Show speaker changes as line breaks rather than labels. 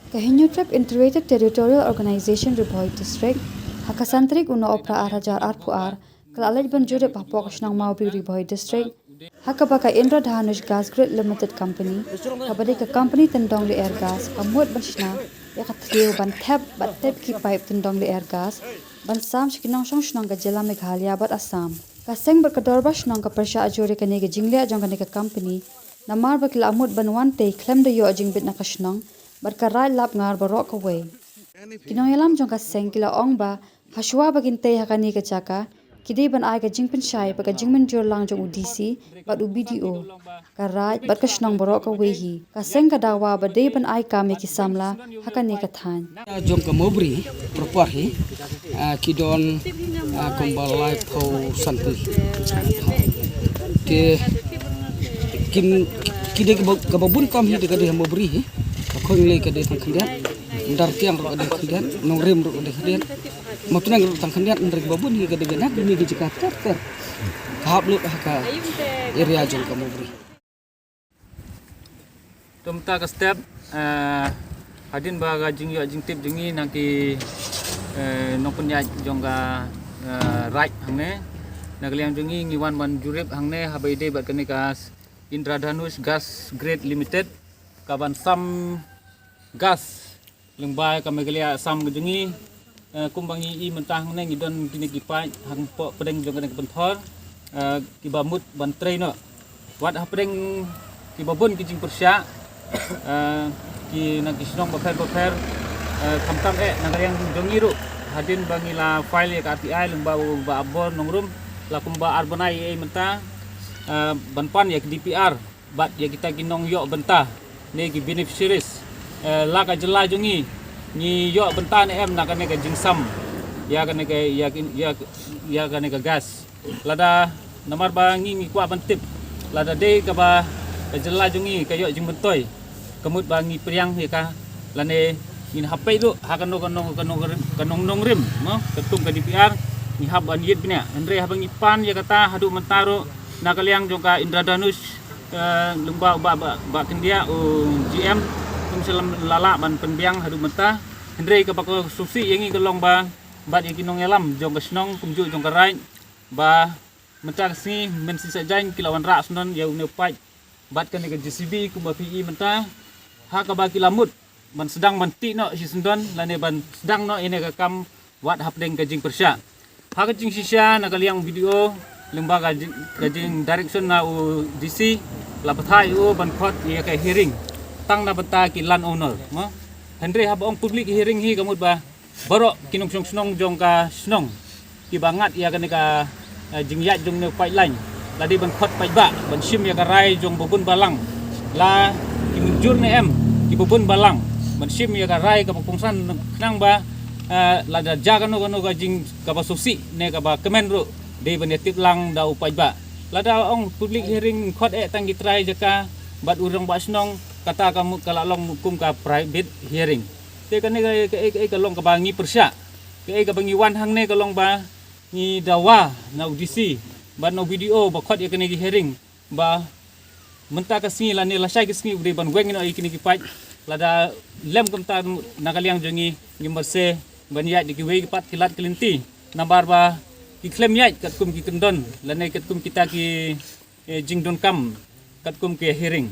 Kahinyutrap Integrated Territorial Organization Ribhoi District, Hakasantrik una opera arhajar arpuar, kalalaj banjurip hapok nang Maubri Ribhoi District, Hakabaka Indra Dhanush Gas Grid Limited Company, kabadi ka company tendong li air gas, pamut banshna, yakatriyo ban tep ki pipe tendong li air gas, ban sam shikinong shong shnong ka jela Meghalaya bat Assam. Kaseng berkadorba shnong ka persya ajuri kani ka jingli ajong kani ka company, namar bakila amut ban wante klem da yo ajing bit na kashnong, berkarai lap ngar barok away. Kinong yalam jong kaseng kila ong ba haswa baginte hakani ka chaka kidi ban ai ka jingpin shai baga jingmen jor lang jong udisi bat ubidio karai bat kashnong barok away hi kaseng ka dawa ba de ban ai ka me kisamla hakani ka than
jong ka mobri propor hi kidon kombalai pho santi ke kide ka babun kam hi de ka de mobri hi khong le ka de thang khian dar tiang ro de khian nong rem ro de khian mapnang ro thang khian ndar babun hi ka de nak ni ge jika ter khap lu ka area jong ka mobri
tumta ka step hadin baga jing yo jing tip jingi nangki nong punya jong ka right hangne nagliang jingi ngiwan ban jurip hangne habai de bat kanikas Indra Dhanush Gas Grid Limited kaban sam gas lengbai ka Meghalaya sam gejungi kumbangi I mentah ne ngidon kini kipai hang po pedeng jong ka penthor ki bamut ban train no wat ha pedeng ki babun ki jing persya ki nak kisnong bafer kamtam nak yang jongi ru hadin bangila file ka API lembau ba abor nongrum la kumba arbanai mentah banpan ya DPR bat ya kita kinong yo bentah ne ki beneficiaries la ka jela jungi ni yo bentah ne em nak ne ka jingsam ya ka ne ka ya ka ne ka gas lada namar ba ngi kwa bantip lada de ka ba jela jungi ka yo jing bentoy kemut ba ngi priang ya ka lane in hapai lu kanong nongrim no ketung ka DPR ni hab an yit bina andre habang ipan ya kata hadu mentaro nakaliang jongka Indra Dhanush lembau ba kendia GM kum selam lala ban penbiang hadu menta andre ka bako susi yangi kelong ba bat yakinong elam jongka snong kumju jongka rai ba menta sini mensi sajain kilawan ra snon ya une pai bat kan ka JCB kum ba PE menta ha ka ba kilamut ban sedang manti no si sendon lane ban sedang no ine ka kam wat hapdeng ka jing persya ha ka jing sisya nakaliang video lembaga gajing direction na DC lapathai ban khot ye ka hearing tang na bata ki land owner mo andre hab ong public hearing hi kamut ba baro kinong snong jong ka snong ki bangat ya ka jing ya jong ne pipeline ladi ban khot pai ba ban sim ya ka rai jong bubun balang la ki munjur ne em ki bubun balang ban sim ya ka rai ka pungsan nang ba lada jaga no ka jing ka ba susi ne ka ba kemen ru de benetip lang da upai ba lada ong public hearing khot tanggi trai jaka bat urang ba snong kata kamu kalalong hukum ka private hearing te kan ke kalong ka bangi persya ke bangi wan hang ne kalong ba ni dawa na UDC ba no video ba khot ya kini hearing ba menta ka singi lani lasai ke singi ure ban weng no ikini ki pai lada lem kamta nakaliang jongi ngimase banya dikiwe pat kilat kelinti nambar ba ki klem yai kat kum ki kendon lane kat kum kita ki jingdon kam kat kum ke hearing